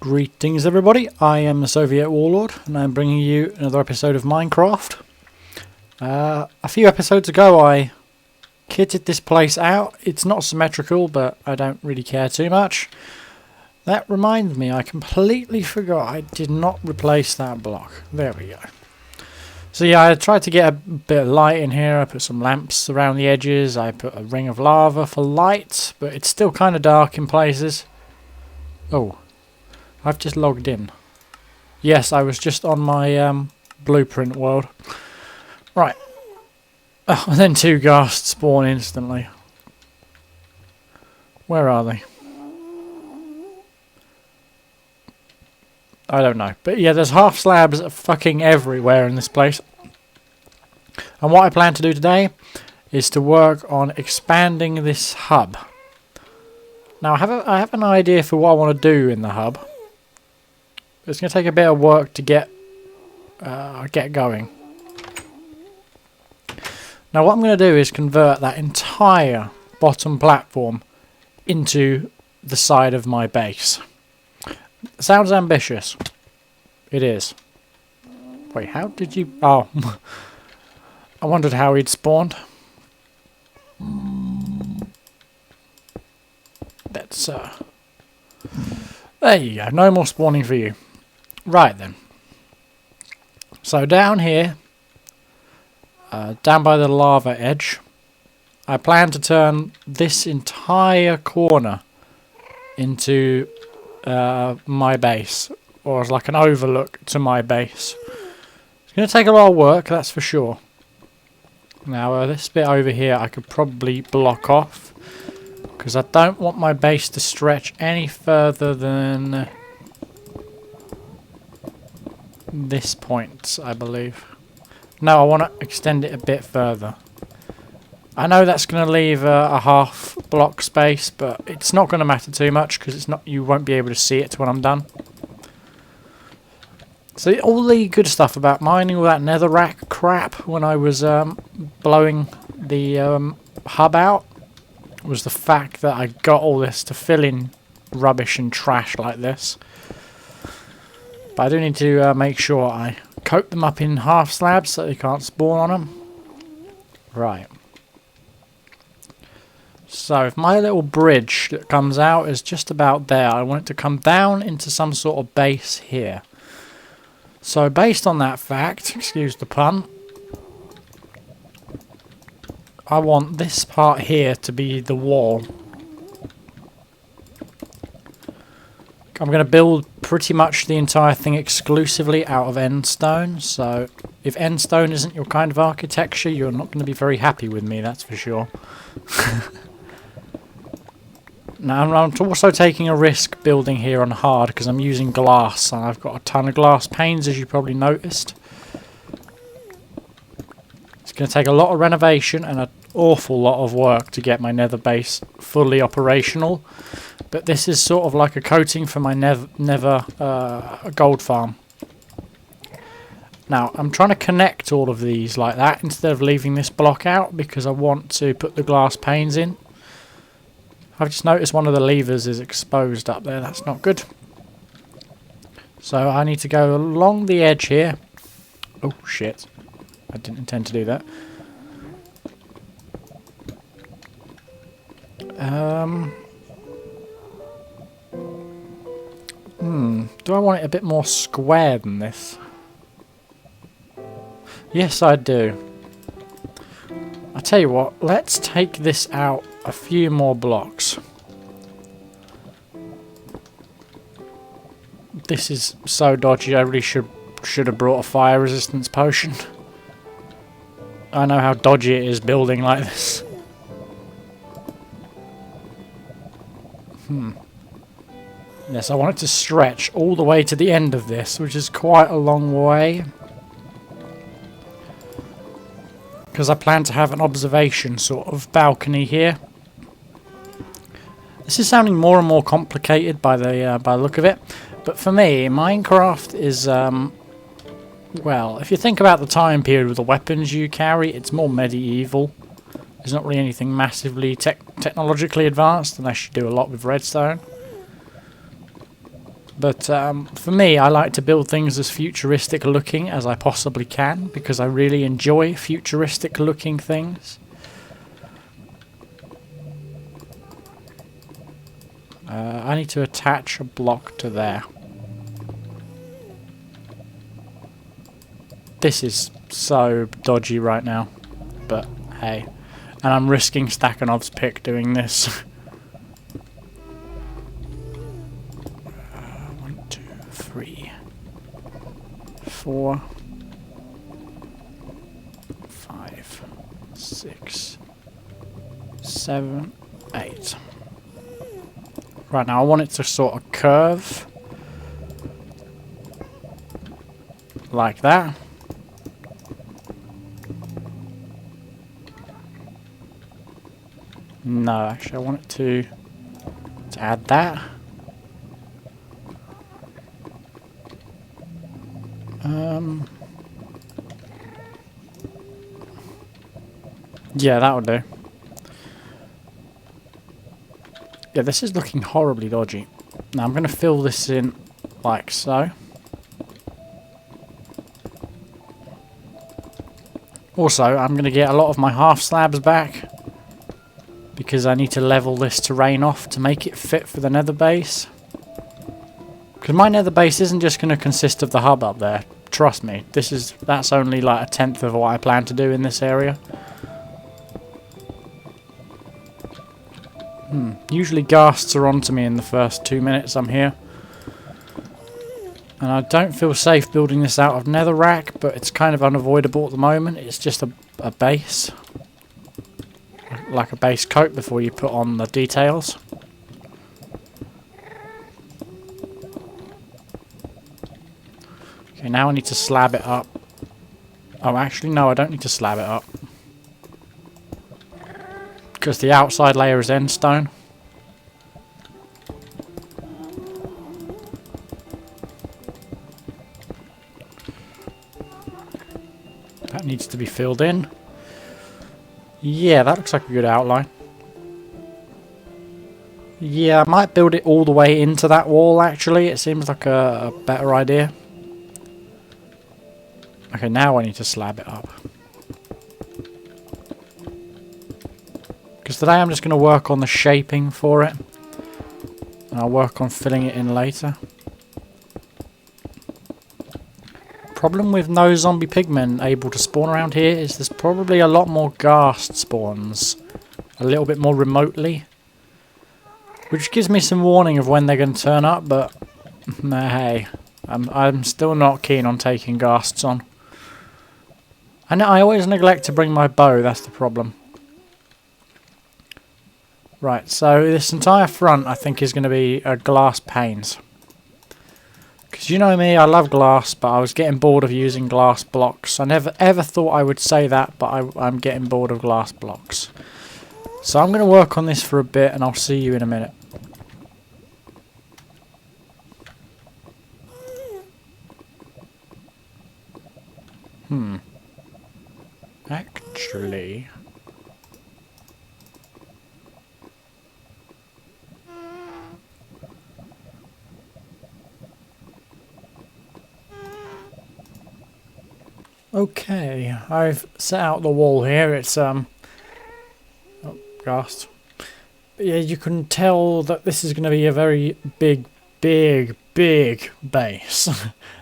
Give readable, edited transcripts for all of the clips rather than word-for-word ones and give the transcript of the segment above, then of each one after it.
Greetings everybody, I am the Soviet Warlord and I'm bringing you another episode of Minecraft. A few episodes ago I kitted this place out. It's not symmetrical, but I don't really care too much. That reminds me, I completely forgot I did not replace that block. There we go. So yeah, I tried to get a bit of light in here. I put some lamps around the edges, I put a ring of lava for light, but it's still kind of dark in places. Oh. I've just logged in. Yes, I was just on my blueprint world. Right. Oh, and then two ghasts spawn instantly. Where are they? I don't know. But yeah, there's half slabs fucking everywhere in this place. And what I plan to do today is to work on expanding this hub. Now I have an idea for what I want to do in the hub. It's going to take a bit of work to get going. Now what I'm going to do is convert that entire bottom platform into the side of my base. Sounds ambitious. It is. Wait, how did you... Oh. I wondered how he'd spawned. Let's... There you go. No more spawning for you. Right then. So down here, down by the lava edge, I plan to turn this entire corner into my base, or as like an overlook to my base. It's going to take a lot of work, that's for sure. Now this bit over here I could probably block off, because I don't want my base to stretch any further than this point, I believe. No, I want to extend it a bit further. I know that's going to leave a half block space, but it's not going to matter too much because it's not. You won't be able to see it when I'm done. So all the good stuff about mining all that netherrack crap when I was blowing the hub out was the fact that I got all this to fill in rubbish and trash like this. But I do need to make sure I coat them up in half slabs so they can't spawn on them. Right. So if my little bridge that comes out is just about there, I want it to come down into some sort of base here. So based on that fact, excuse the pun, I want this part here to be the wall. I'm going to build pretty much the entire thing exclusively out of endstone, so if endstone isn't your kind of architecture, you're not going to be very happy with me, that's for sure. Now I'm also taking a risk building here on hard because I'm using glass, and I've got a ton of glass panes, as you probably noticed. It's going to take a lot of renovation and an awful lot of work to get my nether base fully operational. But this is sort of like a coating for my nether gold farm. Now, I'm trying to connect all of these like that instead of leaving this block out because I want to put the glass panes in. I've just noticed one of the levers is exposed up there. That's not good. So I need to go along the edge here. Oh, shit. I didn't intend to do that. Do I want it a bit more square than this? Yes, I do. I tell you what, let's take this out a few more blocks. This is so dodgy, I really should have brought a fire resistance potion. I know how dodgy it is building like this. Yes, I want it to stretch all the way to the end of this, which is quite a long way. Because I plan to have an observation sort of balcony here. This is sounding more and more complicated by the look of it. But for me, Minecraft is, well, if you think about the time period with the weapons you carry, it's more medieval. There's not really anything massively technologically advanced unless you do a lot with redstone. But for me, I like to build things as futuristic looking as I possibly can, because I really enjoy futuristic looking things. I need to attach a block to there. This is so dodgy right now, but hey. And I'm risking Stakhanov's pick doing this. 1, 2, 3, 4, 5, 6, 7, 8. Right, now I want it to sort of curve like that. No, actually I want it to add that. Yeah, that'll do. Yeah, this is looking horribly dodgy. Now I'm going to fill this in like so. Also, I'm going to get a lot of my half slabs back, because I need to level this terrain off to make it fit for the nether base. Because my nether base isn't just going to consist of the hub up there. Trust me, that's only like 1/10 of what I plan to do in this area. Usually ghasts are onto me in the first 2 minutes I'm here. And I don't feel safe building this out of netherrack, but it's kind of unavoidable at the moment. It's just a base. Like a base coat before you put on the details. Okay, now I need to slab it up. Oh, actually, no, I don't need to slab it up, because the outside layer is end stone. That needs to be filled in. Yeah, that looks like a good outline. Yeah, I might build it all the way into that wall, actually. It seems like a better idea. Okay, now I need to slab it up. Because today I'm just going to work on the shaping for it. And I'll work on filling it in later. Problem with no zombie pigmen able to spawn around here is there's probably a lot more ghast spawns a little bit more remotely, which gives me some warning of when they're going to turn up, but hey, I'm still not keen on taking ghasts on. And I always neglect to bring my bow, that's the problem. Right, so this entire front I think is going to be glass panes. Because you know me, I love glass, but I was getting bored of using glass blocks. I never ever thought I would say that, but I'm getting bored of glass blocks. So I'm going to work on this for a bit, and I'll see you in a minute. Actually... Okay, I've set out the wall here. It's oh, ghast. But yeah, you can tell that this is going to be a very big base.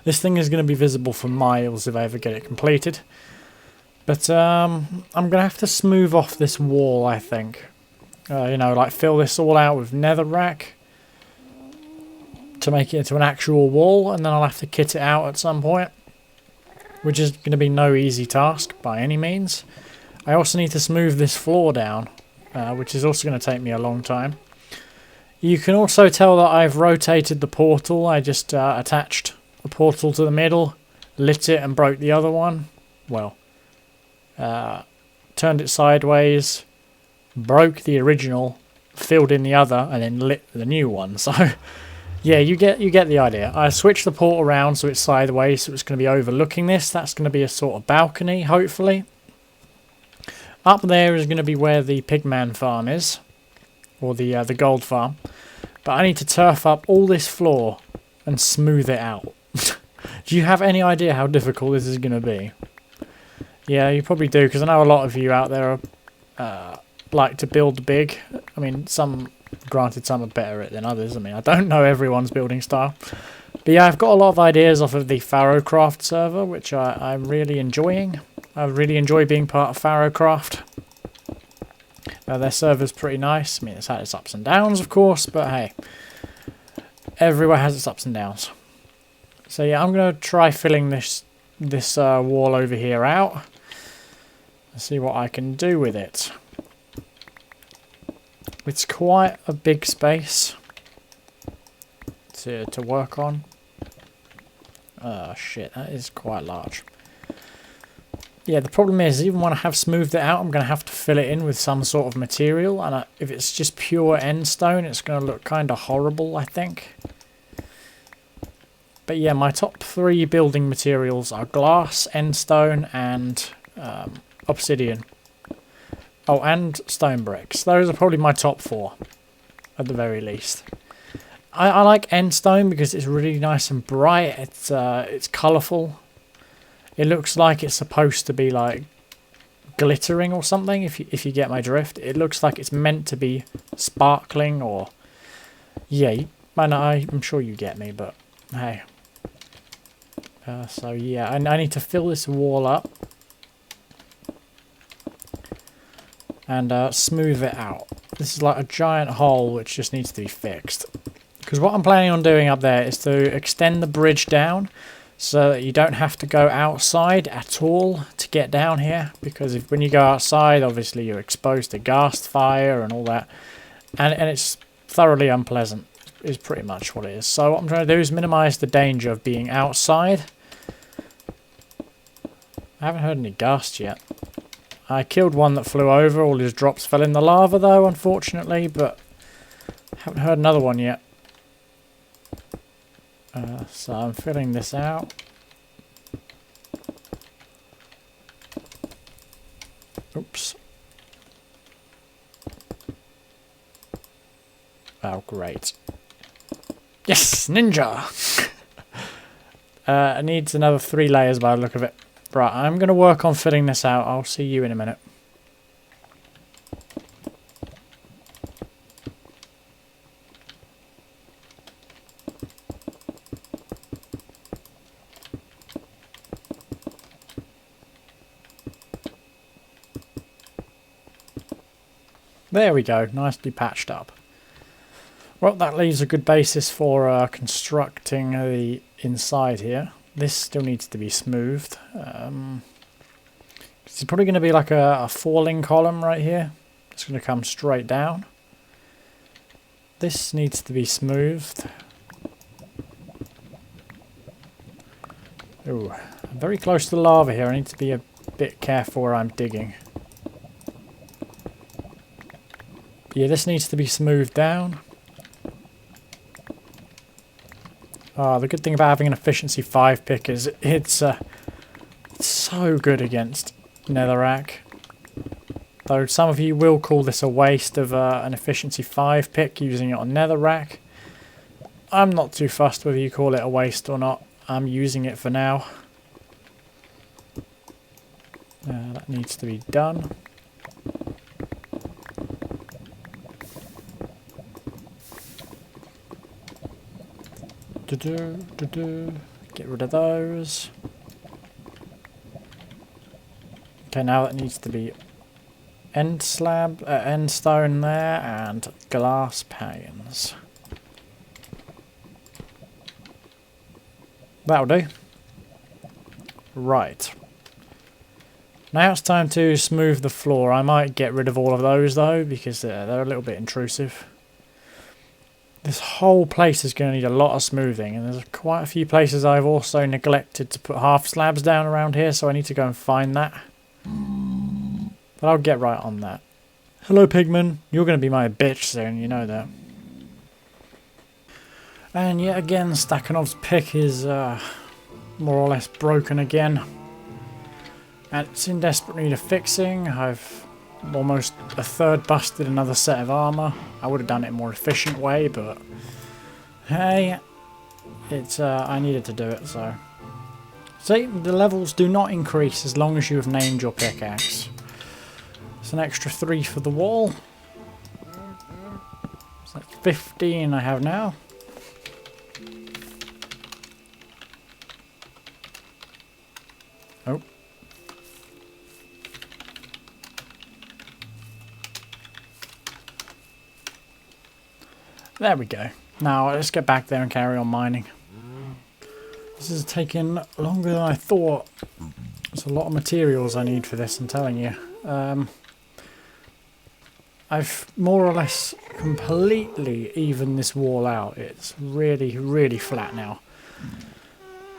This thing is going to be visible for miles if I ever get it completed. But I'm going to have to smooth off this wall, I think. You know, like fill this all out with netherrack to make it into an actual wall, and then I'll have to kit it out at some point, which is going to be no easy task by any means. I also need to smooth this floor down, which is also going to take me a long time. You can also tell that I've rotated the portal. I just attached a portal to the middle, lit it and broke the other one. Well, turned it sideways, broke the original, filled in the other, and then lit the new one. So... yeah, you get the idea. I switched the portal around so it's sideways, so it's going to be overlooking this. That's going to be a sort of balcony, hopefully. Up there is going to be where the pigman farm is, or the gold farm. But I need to turf up all this floor and smooth it out. Do you have any idea how difficult this is going to be? Yeah, you probably do, because I know a lot of you out there are, like to build big. I mean, granted, some are better at it than others. I mean, I don't know everyone's building style. But yeah, I've got a lot of ideas off of the Pharaohcraft server, which I'm really enjoying. I really enjoy being part of Pharaohcraft. Their server's pretty nice. I mean, it's had its ups and downs, of course, but hey, everywhere has its ups and downs. So yeah, I'm going to try filling this wall over here out. Let's see what I can do with it. It's quite a big space to work on. Oh shit, that is quite large. Yeah, the problem is, even when I have smoothed it out, I'm going to have to fill it in with some sort of material. And if it's just pure end stone, it's going to look kind of horrible, I think. But yeah, my top 3 building materials are glass, end stone, and obsidian. Oh, and stone bricks. Those are probably my top 4, at the very least. I like end stone because it's really nice and bright. It's colourful. It looks like it's supposed to be like glittering or something. If you get my drift, it looks like it's meant to be sparkling or yeah. I'm sure you get me, but hey. So yeah, I need to fill this wall up and smooth it out. This is like a giant hole which just needs to be fixed. Because what I'm planning on doing up there is to extend the bridge down so that you don't have to go outside at all to get down here. Because when you go outside, obviously you're exposed to ghast fire and all that. And it's thoroughly unpleasant, is pretty much what it is. So what I'm trying to do is minimise the danger of being outside. I haven't heard any ghast yet. I killed one that flew over. All his drops fell in the lava though, unfortunately. But haven't heard another one yet. So I'm filling this out. Oops. Oh, great. Yes, ninja! It needs another 3 layers by the look of it. Right, I'm going to work on filling this out. I'll see you in a minute. There we go, nicely patched up. Well, that leaves a good basis for constructing the inside here. This still needs to be smoothed. It's probably going to be like a falling column right here. It's going to come straight down. This needs to be smoothed. Ooh, I'm very close to the lava here. I need to be a bit careful where I'm digging. Yeah, this needs to be smoothed down. The good thing about having an efficiency 5 pick is it's so good against netherrack. Though some of you will call this a waste of an efficiency 5 pick using it on netherrack. I'm not too fussed whether you call it a waste or not. I'm using it for now. That needs to be done. Get rid of those. Okay, now that needs to be end slab, end stone there, and glass panes. That'll do. Right. Now it's time to smooth the floor. I might get rid of all of those though, because they're a little bit intrusive. This whole place is going to need a lot of smoothing, and there's quite a few places I've also neglected to put half slabs down around here, so I need to go and find that. But I'll get right on that. Hello Pigman, you're going to be my bitch soon, you know that. And yet again, Stakhanov's pick is more or less broken again. And it's in desperate need of fixing. I've almost a third busted another set of armour. I would have done it a more efficient way, but hey, It's I needed to do it, so. See, the levels do not increase as long as you have named your pickaxe. It's an extra 3 for the wall. So that's 15 I have now. Oh. There we go. Now let's get back there and carry on mining. This is taking longer than I thought. There's a lot of materials I need for this, I'm telling you. I've more or less completely evened this wall out. It's really, really flat now.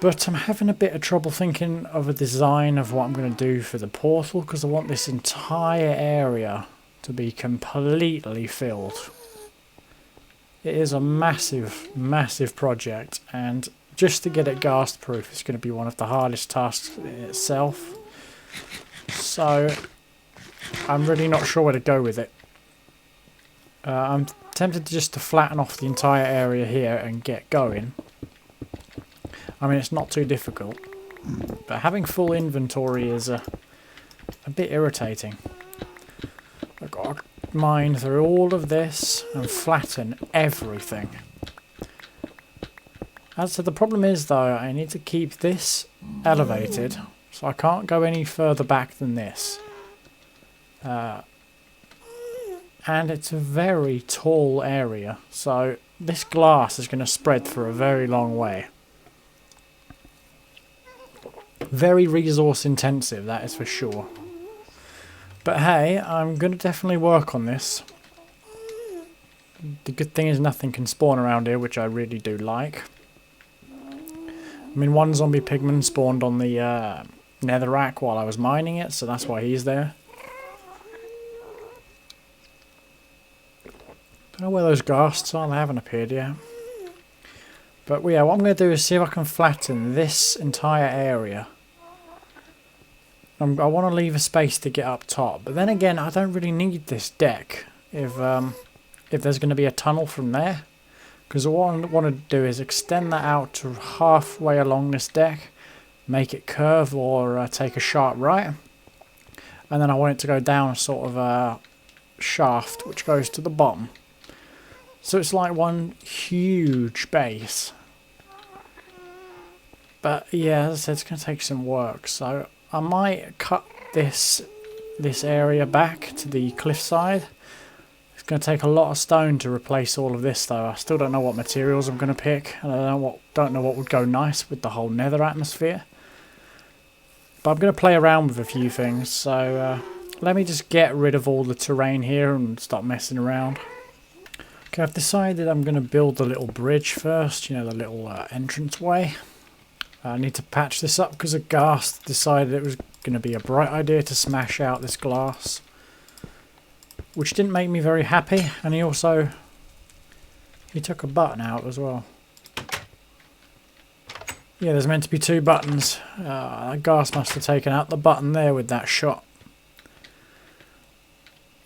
But I'm having a bit of trouble thinking of a design of what I'm going to do for the portal, because I want this entire area to be completely filled. It is a massive, massive project, and just to get it ghast proof is going to be one of the hardest tasks in itself. So I'm really not sure where to go with it. I'm tempted just to flatten off the entire area here and get going. I mean, it's not too difficult, but having full inventory is a bit irritating. I've got to mine through all of this and flatten everything. So the problem is, though, I need to keep this elevated, so I can't go any further back than this. And it's a very tall area, so this glass is going to spread for a very long way. Very resource intensive, that is for sure. But hey, I'm going to definitely work on this. The good thing is nothing can spawn around here, which I really do like. I mean, one zombie pigman spawned on the nether rack while I was mining it, so that's why he's there. Don't know where those ghasts are, they haven't appeared yet. But yeah, what I'm going to do is see if I can flatten this entire area. I want to leave a space to get up top, but then again, I don't really need this deck if there's going to be a tunnel from there. Because what I want to do is extend that out to halfway along this deck, make it curve or take a sharp right, and then I want it to go down a sort of a shaft which goes to the bottom. So it's like one huge base. But yeah, as I said, it's going to take some work. So I might cut this area back to the cliffside. It's going to take a lot of stone to replace all of this, though. I still don't know what materials I'm going to pick, and I don't know what would go nice with the whole nether atmosphere. But I'm going to play around with a few things. So let me just get rid of all the terrain here and stop messing around. Okay, I've decided I'm going to build the little bridge first, you know, the little entranceway. I need to patch this up because a ghast decided it was going to be a bright idea to smash out this glass. Which didn't make me very happy, and he took a button out as well. Yeah, there's meant to be 2 buttons. That ghast must have taken out the button there with that shot.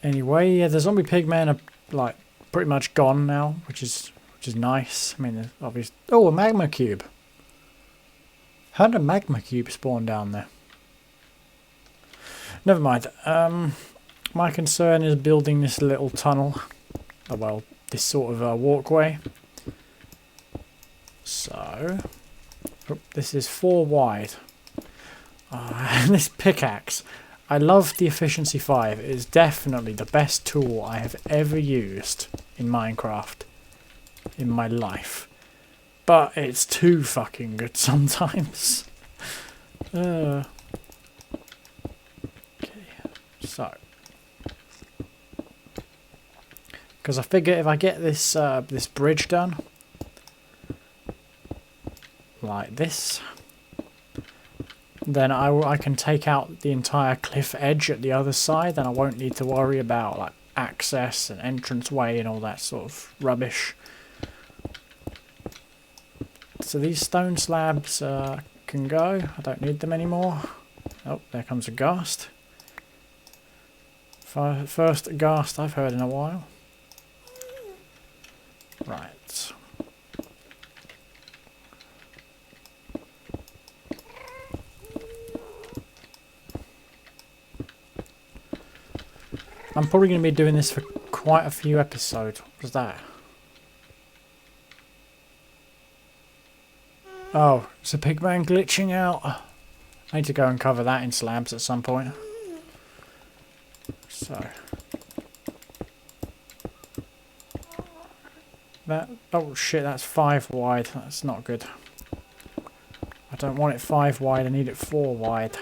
Anyway, yeah, the zombie pigmen are like pretty much gone now, which is nice. I mean, there's obviously a magma cube. How did a magma cube spawn down there? Never mind. My concern is building this little tunnel. Oh, well, this sort of walkway. So, this is 4 wide. And this pickaxe. I love the efficiency 5. It is definitely the best tool I have ever used in Minecraft in my life. But it's too fucking good sometimes. Okay, so. Because I figure if I get this this bridge done, like this, then I can take out the entire cliff edge at the other side, and I won't need to worry about like access and entranceway and all that sort of rubbish. So these stone slabs can go. I don't need them anymore. Oh, there comes a ghast. First ghast I've heard in a while. Right. I'm probably going to be doing this for quite a few episodes. What was that? Oh, it's a pigman glitching out. I need to go and cover that in slabs at some point. So. That, oh shit, that's 5 wide. That's not good. I don't want it 5 wide, I need it 4 wide.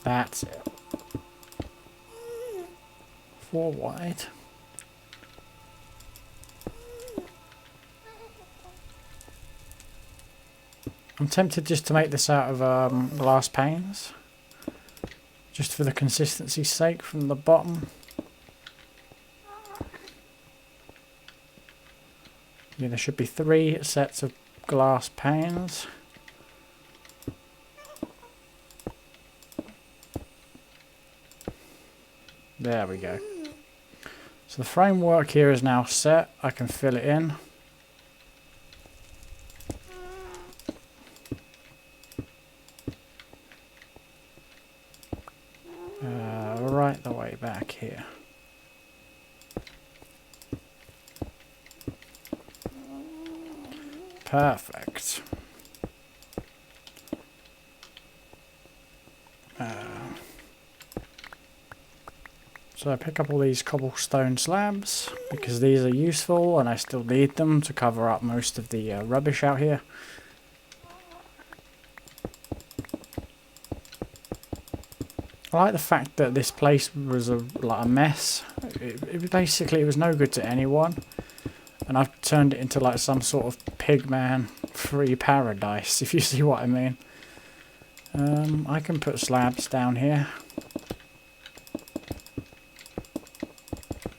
That's it. 4 wide. I'm tempted just to make this out of glass panes. Just for the consistency's sake from the bottom. Yeah, there should be 3 sets of glass panes. There we go. So the framework here is now set. I can fill it in. Right the way back here. Perfect. So I pick up all these cobblestone slabs because these are useful and I still need them to cover up most of the rubbish out here. I like the fact that this place was like a mess. It basically was no good to anyone. And I've turned it into like some sort of pigman free paradise, if you see what I mean. I can put slabs down here.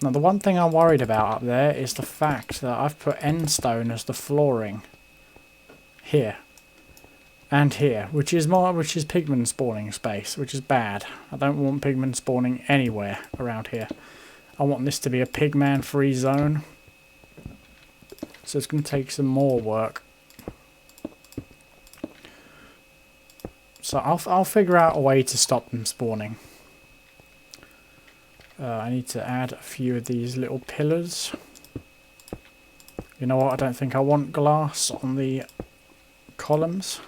Now the one thing I'm worried about up there is the fact that I've put endstone as the flooring. Here. And here, which is pigman spawning space, which is bad. I don't want pigman spawning anywhere around here. I want this to be a pigman free zone. So it's going to take some more work. So I'll figure out a way to stop them spawning. I need to add a few of these little pillars. You know what? I don't think I want glass on the columns.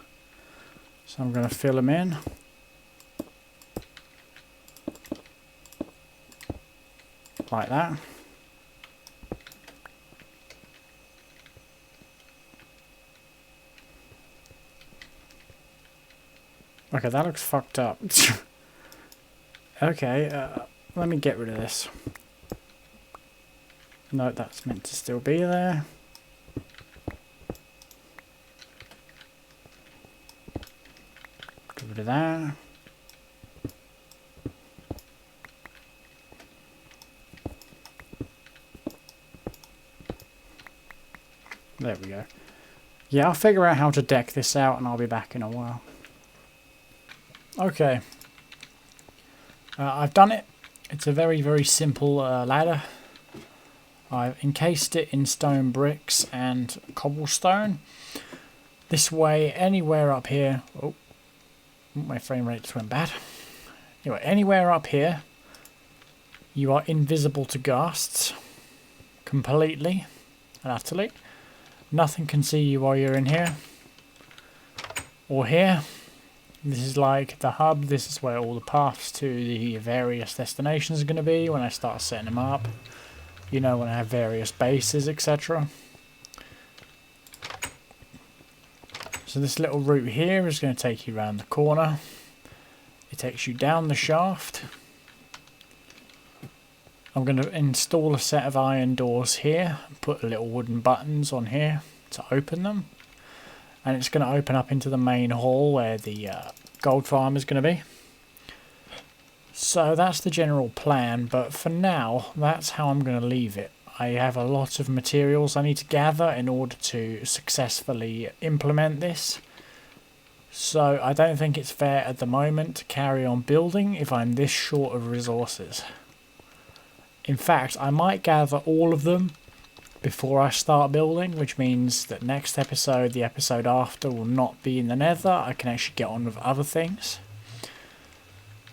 So I'm going to fill them in. Like that. Okay, that looks fucked up. Okay, let me get rid of this. No, that's meant to still be there. Get rid of that. There we go. Yeah, I'll figure out how to deck this out and I'll be back in a while. Okay. I've done it. It's a very, very simple ladder. I've encased it in stone bricks and cobblestone. This way, anywhere up here... Oh, my frame rate just went bad. Anyway, anywhere up here, you are invisible to ghasts. Completely and utterly. Nothing can see you while you're in here. Or here. This is like the hub. This is where all the paths to the various destinations are going to be when I start setting them up. You know, when I have various bases, etc. So this little route here is going to take you around the corner. It takes you down the shaft. I'm going to install a set of iron doors here. Put little wooden buttons on here to open them. And it's going to open up into the main hall where the gold farm is going to be. So that's the general plan, but for now, that's how I'm going to leave it. I have a lot of materials I need to gather in order to successfully implement this. So I don't think it's fair at the moment to carry on building if I'm this short of resources. In fact, I might gather all of them before I start building, which means that next episode, the episode after, will not be in the Nether. I can actually get on with other things.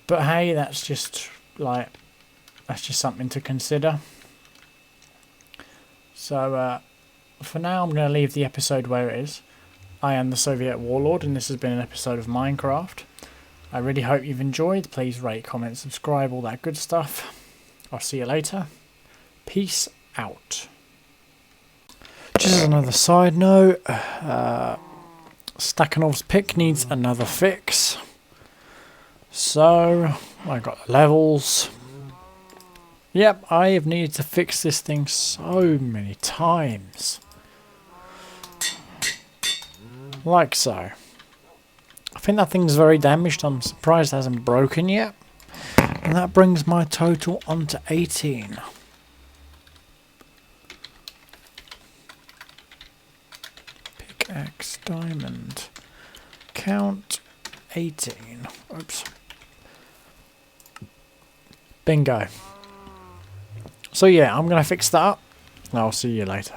But hey, that's just something to consider. So for now, I'm going to leave the episode where it is. I am the Soviet Warlord, and this has been an episode of Minecraft. I really hope you've enjoyed. Please rate, comment, subscribe, all that good stuff. I'll see you later. Peace out. Just as another side note, Stakhanov's pick needs another fix. So, I got the levels. Yep, I have needed to fix this thing so many times. Like so. I think that thing's very damaged. I'm surprised it hasn't broken yet. And that brings my total onto 18. Pickaxe, diamond. Count 18. Oops. Bingo. So yeah, I'm going to fix that up. And I'll see you later.